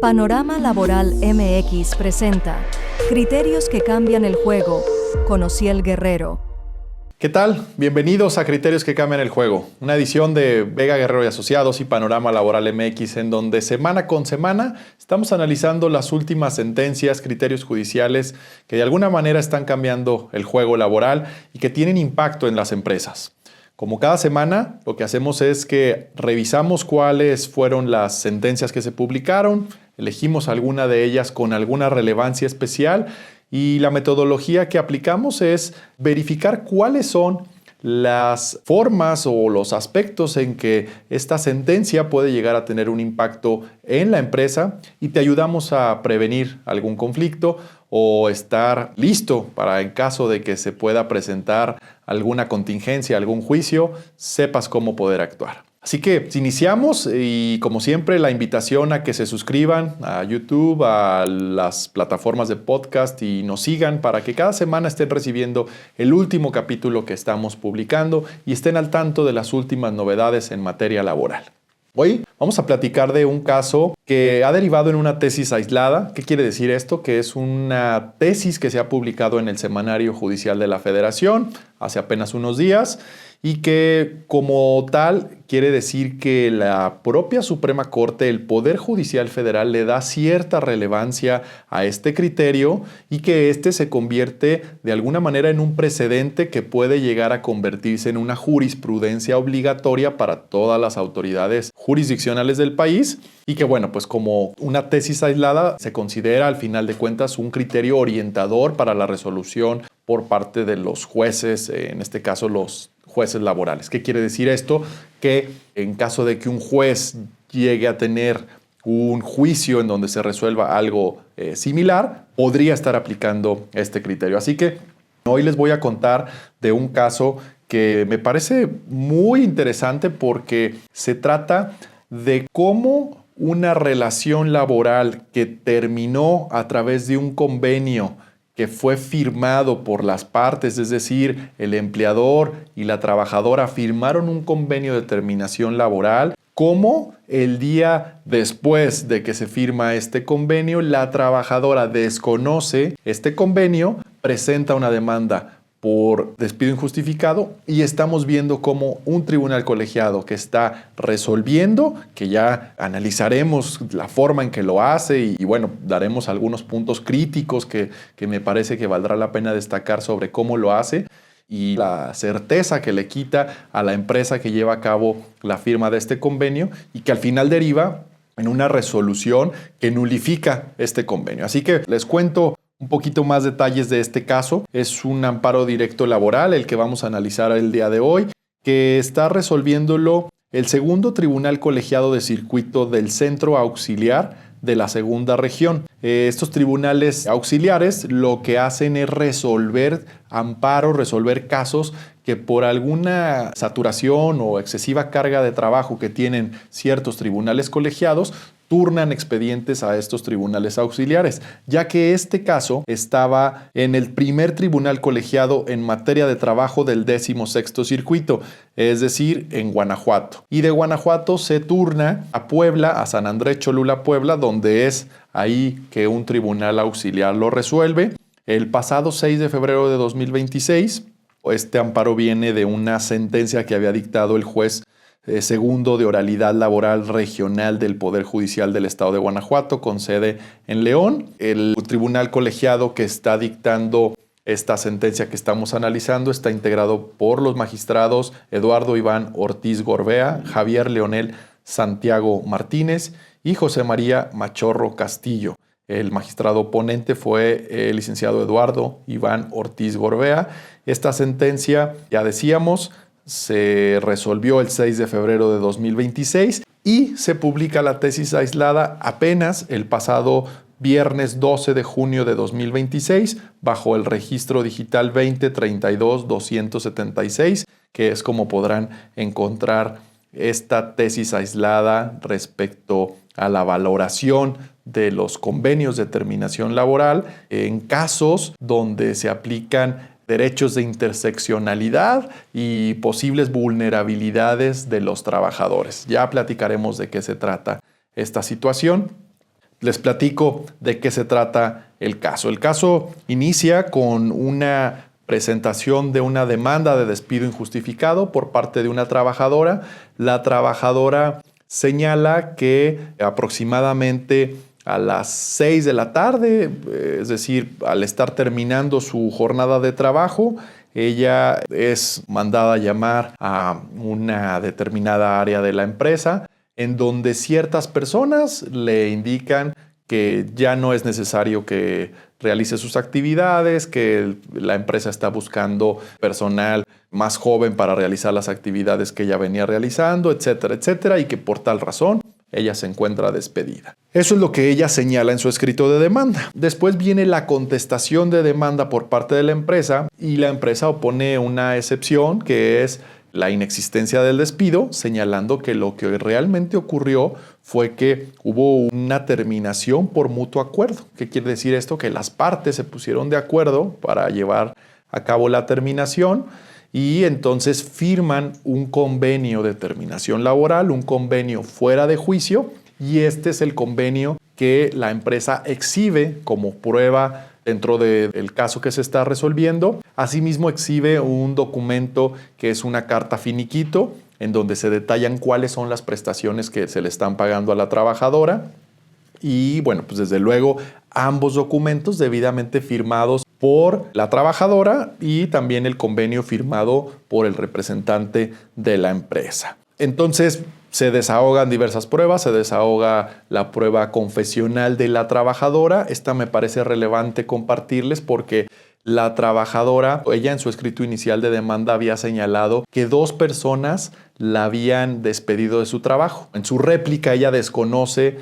Panorama Laboral MX presenta Criterios que cambian el juego, con Ociel Guerrero. ¿Qué tal? Bienvenidos a Criterios que cambian el juego, una edición de Vega Guerrero y Asociados y Panorama Laboral MX, en donde semana con semana estamos analizando las últimas sentencias, criterios judiciales que de alguna manera están cambiando el juego laboral y que tienen impacto en las empresas. Como cada semana, lo que hacemos es que revisamos cuáles fueron las sentencias que se publicaron, elegimos alguna de ellas con alguna relevancia especial y la metodología que aplicamos es verificar cuáles son las formas o los aspectos en que esta sentencia puede llegar a tener un impacto en la empresa y te ayudamos a prevenir algún conflicto o estar listo para, en caso de que se pueda presentar alguna contingencia, algún juicio, sepas cómo poder actuar. Así que iniciamos y, como siempre, la invitación a que se suscriban a YouTube, a las plataformas de podcast y nos sigan para que cada semana estén recibiendo el último capítulo que estamos publicando y estén al tanto de las últimas novedades en materia laboral. Hoy vamos a platicar de un caso que ha derivado en una tesis aislada. ¿Qué quiere decir esto? Que es una tesis que se ha publicado en el Semanario Judicial de la Federación hace apenas unos días y que, como tal, quiere decir que la propia Suprema Corte, el Poder Judicial Federal, le da cierta relevancia a este criterio y que este se convierte de alguna manera en un precedente que puede llegar a convertirse en una jurisprudencia obligatoria para todas las autoridades jurisdiccionales del país y que, bueno, pues como una tesis aislada se considera al final de cuentas un criterio orientador para la resolución por parte de los jueces, en este caso los jueces laborales. ¿Qué quiere decir esto? Que en caso de que un juez llegue a tener un juicio en donde se resuelva algo similar, podría estar aplicando este criterio. Así que hoy les voy a contar de un caso que me parece muy interesante porque se trata de cómo una relación laboral que terminó a través de un convenio que fue firmado por las partes, es decir, el empleador y la trabajadora firmaron un convenio de terminación laboral, cómo el día después de que se firma este convenio, la trabajadora desconoce este convenio, presenta una demanda por despido injustificado y estamos viendo cómo un tribunal colegiado que está resolviendo, que ya analizaremos la forma en que lo hace y bueno, daremos algunos puntos críticos que me parece que valdrá la pena destacar sobre cómo lo hace y la certeza que le quita a la empresa que lleva a cabo la firma de este convenio y que al final deriva en una resolución que nulifica este convenio. Así que les cuento un poquito más detalles de este caso. Es un amparo directo laboral el que vamos a analizar el día de hoy, que está resolviéndolo el segundo tribunal colegiado de circuito del Centro Auxiliar de la Segunda Región. Estos tribunales auxiliares lo que hacen es resolver amparos, resolver casos que por alguna saturación o excesiva carga de trabajo que tienen ciertos tribunales colegiados, turnan expedientes a estos tribunales auxiliares, ya que este caso estaba en el primer tribunal colegiado en materia de trabajo del 16º circuito, es decir, en Guanajuato. Y de Guanajuato se turna a Puebla, a San Andrés Cholula, Puebla, donde es ahí que un tribunal auxiliar lo resuelve. El pasado 6 de febrero de 2026, este amparo viene de una sentencia que había dictado el juez segundo de oralidad laboral regional del Poder Judicial del Estado de Guanajuato, con sede en León. El tribunal colegiado que está dictando esta sentencia que estamos analizando está integrado por los magistrados Eduardo Iván Ortiz Gorbea, Javier Leonel Santiago Martínez y José María Machorro Castillo. El magistrado ponente fue el licenciado Eduardo Iván Ortiz Gorbea. Esta sentencia, ya decíamos, se resolvió el 6 de febrero de 2026 y se publica la tesis aislada apenas el pasado viernes 12 de junio de 2026 bajo el registro digital 2032-276, que es como podrán encontrar esta tesis aislada respecto a la valoración de los convenios de terminación laboral en casos donde se aplican derechos de interseccionalidad y posibles vulnerabilidades de los trabajadores. Ya platicaremos de qué se trata esta situación, Les platico de qué se trata el caso. El caso inicia con una presentación de una demanda de despido injustificado por parte de una trabajadora. La trabajadora señala que aproximadamente a las 6 de la tarde, es decir, al estar terminando su jornada de trabajo, ella es mandada a llamar a una determinada área de la empresa en donde ciertas personas le indican que ya no es necesario que realice sus actividades, que la empresa está buscando personal más joven para realizar las actividades que ella venía realizando, etcétera, etcétera, y que por tal razón ella se encuentra despedida. Eso es lo que ella señala en su escrito de demanda. Después viene la contestación de demanda por parte de la empresa y la empresa opone una excepción que es la inexistencia del despido, señalando que lo que realmente ocurrió fue que hubo una terminación por mutuo acuerdo. ¿Qué quiere decir esto? Que las partes se pusieron de acuerdo para llevar a cabo la terminación y entonces firman un convenio de terminación laboral, un convenio fuera de juicio, y este es el convenio que la empresa exhibe como prueba dentro del caso que se está resolviendo. Asimismo, exhibe un documento que es una carta finiquito, en donde se detallan cuáles son las prestaciones que se le están pagando a la trabajadora. Y bueno, pues desde luego ambos documentos debidamente firmados por la trabajadora y también el convenio firmado por el representante de la empresa. Entonces se desahogan diversas pruebas, se desahoga la prueba confesional de la trabajadora. Esta me parece relevante compartirles porque la trabajadora, ella en su escrito inicial de demanda había señalado que 2 personas la habían despedido de su trabajo. En su réplica ella desconoce,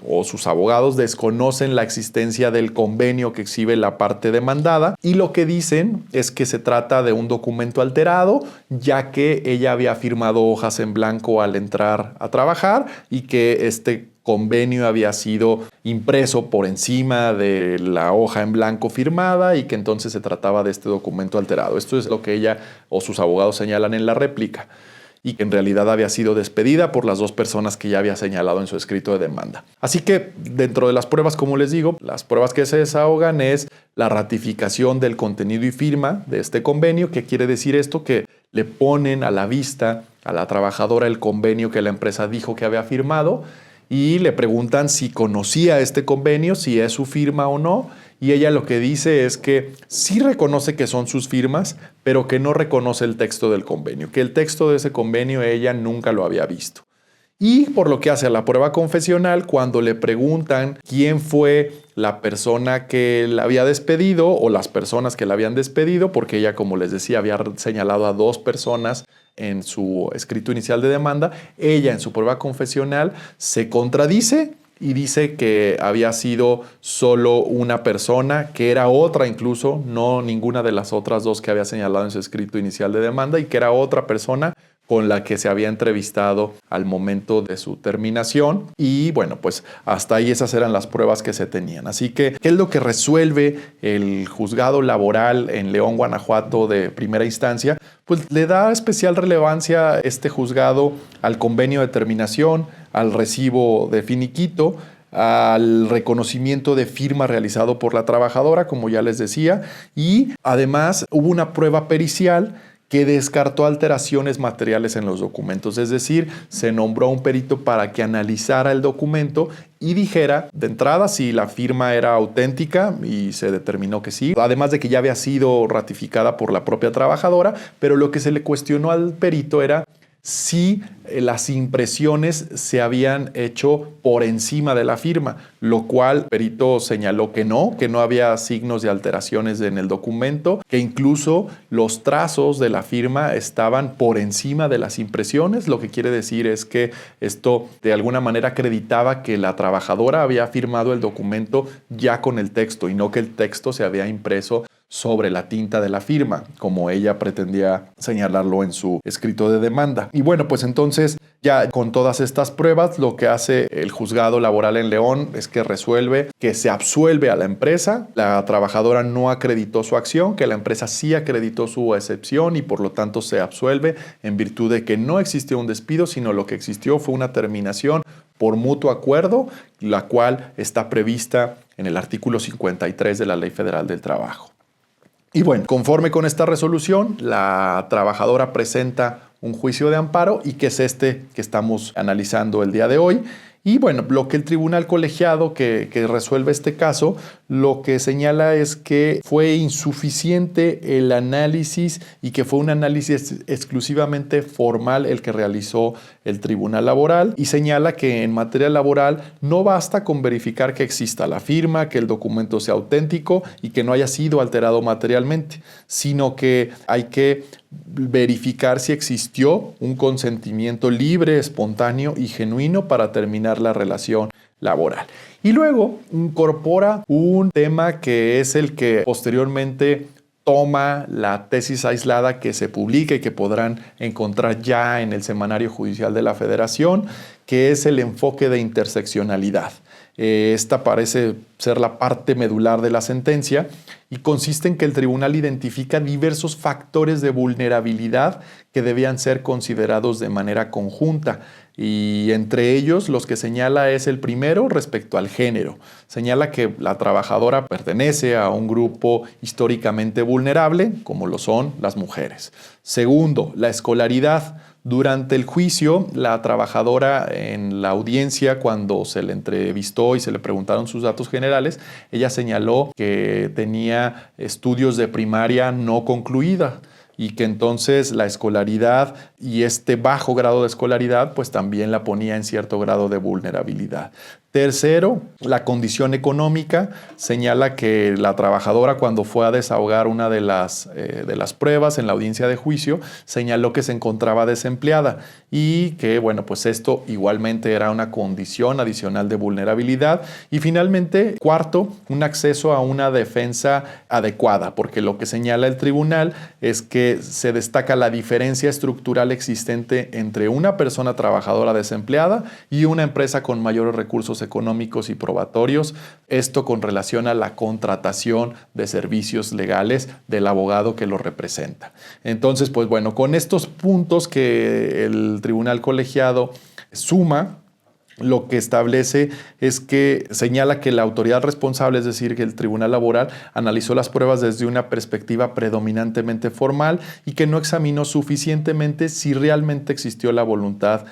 o sus abogados desconocen la existencia del convenio que exhibe la parte demandada y lo que dicen es que se trata de un documento alterado, ya que ella había firmado hojas en blanco al entrar a trabajar y que este convenio había sido impreso por encima de la hoja en blanco firmada y que entonces se trataba de este documento alterado. Esto es lo que ella o sus abogados señalan en la réplica, y que en realidad había sido despedida por las 2 personas que ya había señalado en su escrito de demanda. Así que dentro de las pruebas, como les digo, las pruebas que se desahogan es la ratificación del contenido y firma de este convenio. ¿Qué quiere decir esto? Que le ponen a la vista a la trabajadora el convenio que la empresa dijo que había firmado y le preguntan si conocía este convenio, si es su firma o no. Y ella lo que dice es que sí reconoce que son sus firmas, pero que no reconoce el texto del convenio, que el texto de ese convenio ella nunca lo había visto. Y por lo que hace a la prueba confesional, cuando le preguntan quién fue la persona que la había despedido o las personas que la habían despedido, porque ella, como les decía, había señalado a 2 personas en su escrito inicial de demanda, ella en su prueba confesional se contradice y dice que había sido solo una persona, que era otra incluso, no ninguna de las otras 2 que había señalado en su escrito inicial de demanda, y que era otra persona con la que se había entrevistado al momento de su terminación. Y bueno, pues hasta ahí esas eran las pruebas que se tenían. Así que, ¿qué es lo que resuelve el juzgado laboral en León, Guanajuato de primera instancia? Pues le da especial relevancia este juzgado al convenio de terminación, al recibo de finiquito, al reconocimiento de firma realizado por la trabajadora, como ya les decía, y además hubo una prueba pericial que descartó alteraciones materiales en los documentos, es decir, se nombró a un perito para que analizara el documento y dijera de entrada si la firma era auténtica y se determinó que sí, además de que ya había sido ratificada por la propia trabajadora, pero lo que se le cuestionó al perito era si las impresiones se habían hecho por encima de la firma, lo cual el perito señaló que no había signos de alteraciones en el documento, que incluso los trazos de la firma estaban por encima de las impresiones, lo que quiere decir es que esto de alguna manera acreditaba que la trabajadora había firmado el documento ya con el texto y no que el texto se había impreso sobre la tinta de la firma, como ella pretendía señalarlo en su escrito de demanda. Y bueno, pues entonces ya con todas estas pruebas, lo que hace el juzgado laboral en León es que resuelve que se absuelve a la empresa. La trabajadora no acreditó su acción, que la empresa sí acreditó su excepción y por lo tanto se absuelve en virtud de que no existió un despido, sino lo que existió fue una terminación por mutuo acuerdo, la cual está prevista en el artículo 53 de la Ley Federal del Trabajo. Y bueno, conforme con esta resolución, la trabajadora presenta un juicio de amparo y que es este que estamos analizando el día de hoy. Y bueno, lo que el tribunal colegiado que resuelve este caso, lo que señala es que fue insuficiente el análisis y que fue un análisis exclusivamente formal el que realizó el tribunal laboral, y señala que en materia laboral no basta con verificar que exista la firma, que el documento sea auténtico y que no haya sido alterado materialmente, sino que hay que verificar si existió un consentimiento libre, espontáneo y genuino para terminar la relación laboral. Y luego incorpora un tema que es el que posteriormente toma la tesis aislada que se publica y que podrán encontrar ya en el Semanario Judicial de la Federación, que es el enfoque de interseccionalidad. Esta parece ser la parte medular de la sentencia y consiste en que el tribunal identifica diversos factores de vulnerabilidad que debían ser considerados de manera conjunta, y entre ellos los que señala es el primero respecto al género. Señala que la trabajadora pertenece a un grupo históricamente vulnerable, como lo son las mujeres. Segundo, la escolaridad. Durante el juicio, la trabajadora en la audiencia, cuando se le entrevistó y se le preguntaron sus datos generales, ella señaló que tenía estudios de primaria no concluida y que entonces la escolaridad y este bajo grado de escolaridad pues también la ponía en cierto grado de vulnerabilidad. Tercero, la condición económica. Señala que la trabajadora, cuando fue a desahogar una de las pruebas en la audiencia de juicio, señaló que se encontraba desempleada y que, bueno, pues esto igualmente era una condición adicional de vulnerabilidad. Y finalmente, cuarto, un acceso a una defensa adecuada, porque lo que señala el tribunal es que se destaca la diferencia estructural existente entre una persona trabajadora desempleada y una empresa con mayores recursos económicos y probatorios, esto con relación a la contratación de servicios legales del abogado que lo representa. Entonces, pues bueno, con estos puntos que el tribunal colegiado suma, lo que establece es que señala que la autoridad responsable, es decir, que el tribunal laboral, analizó las pruebas desde una perspectiva predominantemente formal y que no examinó suficientemente si realmente existió la voluntad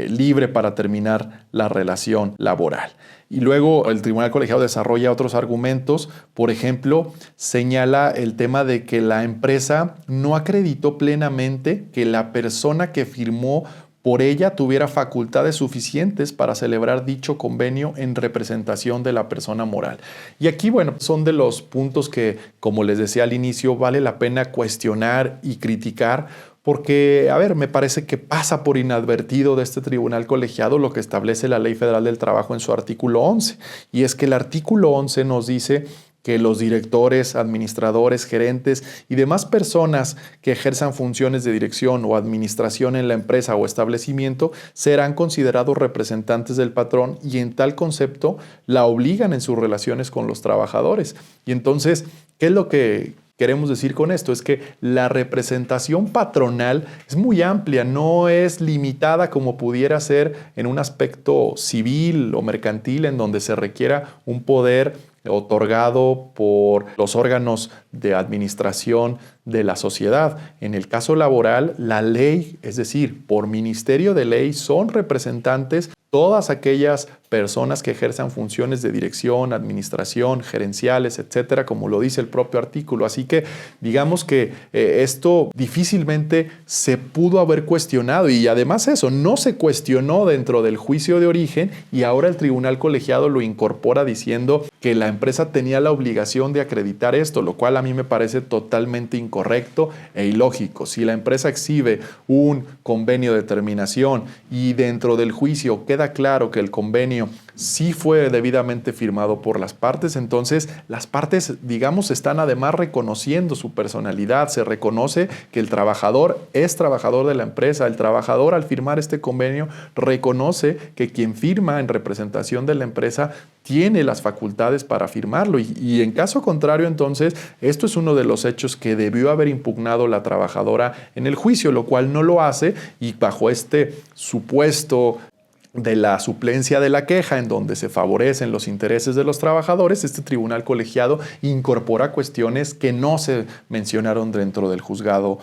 libre para terminar la relación laboral. Y luego el tribunal colegiado desarrolla otros argumentos. Por ejemplo, señala el tema de que la empresa no acreditó plenamente que la persona que firmó por ella tuviera facultades suficientes para celebrar dicho convenio en representación de la persona moral. Y aquí, bueno, son de los puntos que, como les decía al inicio, vale la pena cuestionar y criticar, porque, a ver, me parece que pasa por inadvertido de este tribunal colegiado lo que establece la Ley Federal del Trabajo en su artículo 11. Y es que el artículo 11 nos dice que los directores, administradores, gerentes y demás personas que ejerzan funciones de dirección o administración en la empresa o establecimiento serán considerados representantes del patrón, y en tal concepto la obligan en sus relaciones con los trabajadores. Y entonces, ¿qué es lo que queremos decir con esto? Es que la representación patronal es muy amplia, no es limitada como pudiera ser en un aspecto civil o mercantil en donde se requiera un poder otorgado por los órganos de administración de la sociedad. En el caso laboral, la ley, es decir, por ministerio de ley, son representantes todas aquellas personas que ejerzan funciones de dirección, administración, gerenciales, etcétera, como lo dice el propio artículo. Así que digamos que esto difícilmente se pudo haber cuestionado, y además eso no se cuestionó dentro del juicio de origen, y ahora el tribunal colegiado lo incorpora diciendo que la empresa tenía la obligación de acreditar esto, lo cual a mí me parece totalmente incorrecto e ilógico. Si la empresa exhibe un convenio de terminación y dentro del juicio queda claro que el convenio sí fue debidamente firmado por las partes, entonces las partes, digamos, están además reconociendo su personalidad. Se reconoce que el trabajador es trabajador de la empresa. El trabajador, al firmar este convenio, reconoce que quien firma en representación de la empresa tiene las facultades para firmarlo, y en caso contrario, entonces, esto es uno de los hechos que debió haber impugnado la trabajadora en el juicio, lo cual no lo hace, y bajo este supuesto de la suplencia de la queja, en donde se favorecen los intereses de los trabajadores, este tribunal colegiado incorpora cuestiones que no se mencionaron dentro del juzgado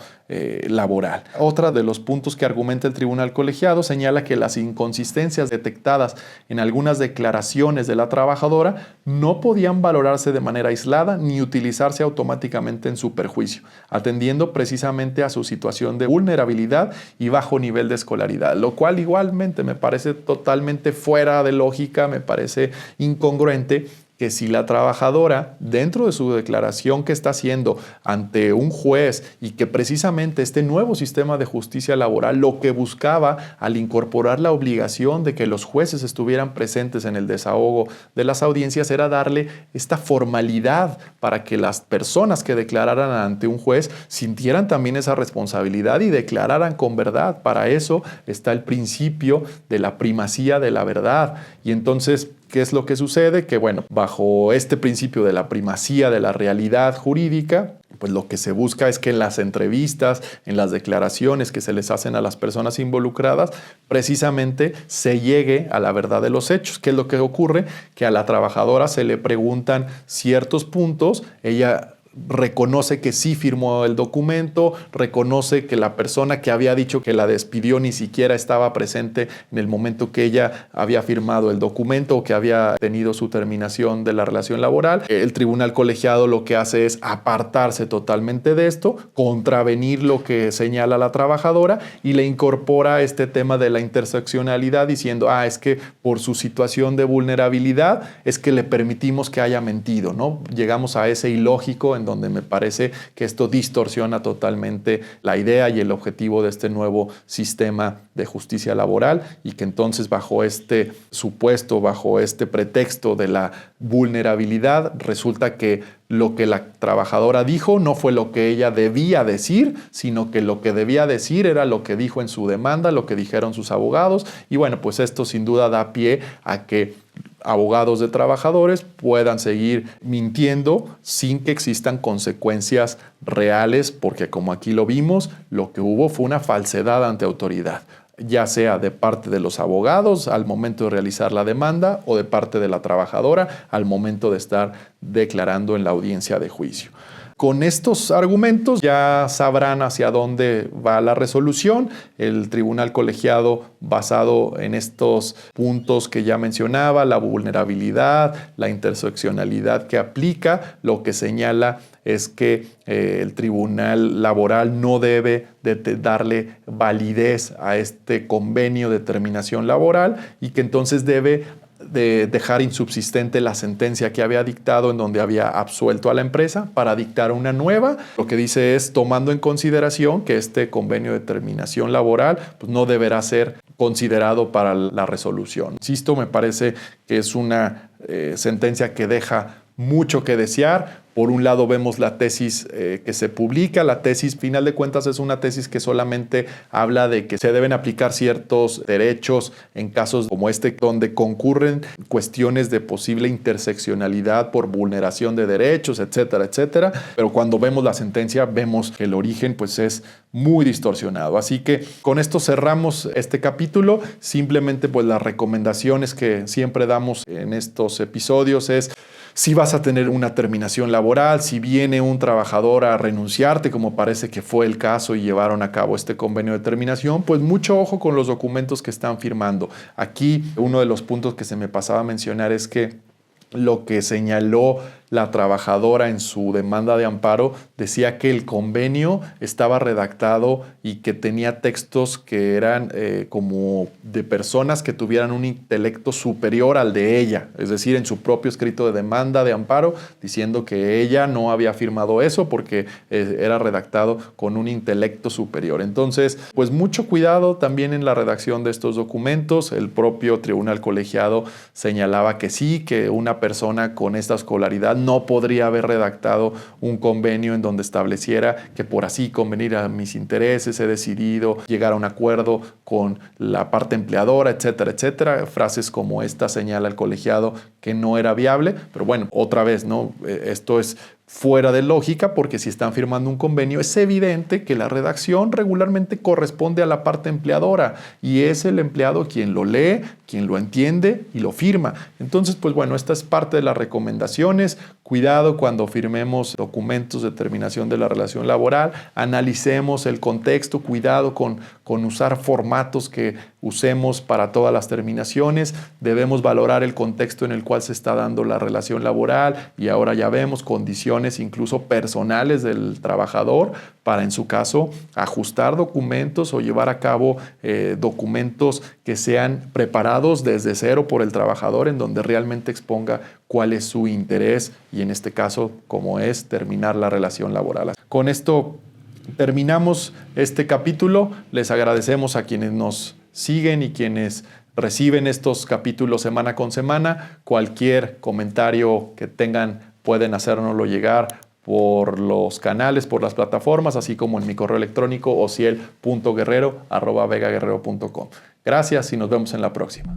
laboral. Otra de los puntos que argumenta el tribunal colegiado señala que las inconsistencias detectadas en algunas declaraciones de la trabajadora no podían valorarse de manera aislada ni utilizarse automáticamente en su perjuicio, atendiendo precisamente a su situación de vulnerabilidad y bajo nivel de escolaridad, lo cual igualmente me parece totalmente fuera de lógica, me parece incongruente que si la trabajadora, dentro de su declaración que está haciendo ante un juez y que precisamente este nuevo sistema de justicia laboral lo que buscaba al incorporar la obligación de que los jueces estuvieran presentes en el desahogo de las audiencias era darle esta formalidad para que las personas que declararan ante un juez sintieran también esa responsabilidad y declararan con verdad. Para eso está el principio de la primacía de la verdad. Y entonces, ¿qué es lo que sucede? Que bueno, bajo este principio de la primacía de la realidad jurídica, pues lo que se busca es que en las entrevistas, en las declaraciones que se les hacen a las personas involucradas, precisamente se llegue a la verdad de los hechos. ¿Qué es lo que ocurre? Que a la trabajadora se le preguntan ciertos puntos, ella reconoce que sí firmó el documento, reconoce que la persona que había dicho que la despidió ni siquiera estaba presente en el momento que ella había firmado el documento o que había tenido su terminación de la relación laboral. El tribunal colegiado lo que hace es apartarse totalmente de esto, contravenir lo que señala la trabajadora y le incorpora este tema de la interseccionalidad diciendo, es que por su situación de vulnerabilidad es que le permitimos que haya mentido, ¿no? Llegamos a ese ilógico en donde me parece que esto distorsiona totalmente la idea y el objetivo de este nuevo sistema de justicia laboral y que entonces bajo este supuesto, bajo este pretexto de la vulnerabilidad, resulta que lo que la trabajadora dijo no fue lo que ella debía decir, sino que lo que debía decir era lo que dijo en su demanda, lo que dijeron sus abogados y bueno, pues esto sin duda da pie a que abogados de trabajadores puedan seguir mintiendo sin que existan consecuencias reales, porque como aquí lo vimos, lo que hubo fue una falsedad ante autoridad, ya sea de parte de los abogados al momento de realizar la demanda o de parte de la trabajadora al momento de estar declarando en la audiencia de juicio. Con estos argumentos ya sabrán hacia dónde va la resolución. El tribunal colegiado, basado en estos puntos que ya mencionaba, la vulnerabilidad, la interseccionalidad que aplica, lo que señala es que el tribunal laboral no debe de darle validez a este convenio de terminación laboral y que entonces debe de dejar insubsistente la sentencia que había dictado en donde había absuelto a la empresa para dictar una nueva. Lo que dice es, tomando en consideración que este convenio de terminación laboral pues, no deberá ser considerado para la resolución. Insisto, me parece que es una sentencia que deja mucho que desear. Por un lado vemos la tesis que se publica. La tesis, final de cuentas, es una tesis que solamente habla de que se deben aplicar ciertos derechos en casos como este, donde concurren cuestiones de posible interseccionalidad por vulneración de derechos, etcétera, etcétera. Pero cuando vemos la sentencia, vemos que el origen pues, es muy distorsionado. Así que con esto cerramos este capítulo. Simplemente pues, las recomendaciones que siempre damos en estos episodios es: si vas a tener una terminación laboral, si viene un trabajador a renunciarte, como parece que fue el caso y llevaron a cabo este convenio de terminación, pues mucho ojo con los documentos que están firmando. Aquí uno de los puntos que se me pasaba a mencionar es que lo que señaló la trabajadora en su demanda de amparo decía que el convenio estaba redactado y que tenía textos que eran como de personas que tuvieran un intelecto superior al de ella, es decir, en su propio escrito de demanda de amparo, diciendo que ella no había firmado eso porque era redactado con un intelecto superior. Entonces, pues mucho cuidado también en la redacción de estos documentos. El propio tribunal colegiado señalaba que sí, que una persona con esta escolaridad no podría haber redactado un convenio en donde estableciera que por así convenir a mis intereses he decidido llegar a un acuerdo con la parte empleadora, etcétera, etcétera. Frases como esta señala el colegiado que no era viable, pero bueno, otra vez, ¿no? Esto es fuera de lógica porque si están firmando un convenio es evidente que la redacción regularmente corresponde a la parte empleadora y es el empleado quien lo lee, quien lo entiende y lo firma. Entonces, pues bueno, esta es parte de las recomendaciones. Cuidado cuando firmemos documentos de terminación de la relación laboral, analicemos el contexto, cuidado con usar formatos que usemos para todas las terminaciones. Debemos valorar el contexto en el cual se está dando la relación laboral y ahora ya vemos condiciones incluso personales del trabajador para, en su caso, ajustar documentos o llevar a cabo documentos que sean preparados desde cero por el trabajador en donde realmente exponga cuál es su interés y en este caso, como es terminar la relación laboral. Con esto terminamos este capítulo. Les agradecemos a quienes nos siguen y quienes reciben estos capítulos semana con semana. Cualquier comentario que tengan pueden hacérnoslo llegar por los canales, por las plataformas, así como en mi correo electrónico ociel.guerrero@vegaguerrero.com. Gracias y nos vemos en la próxima.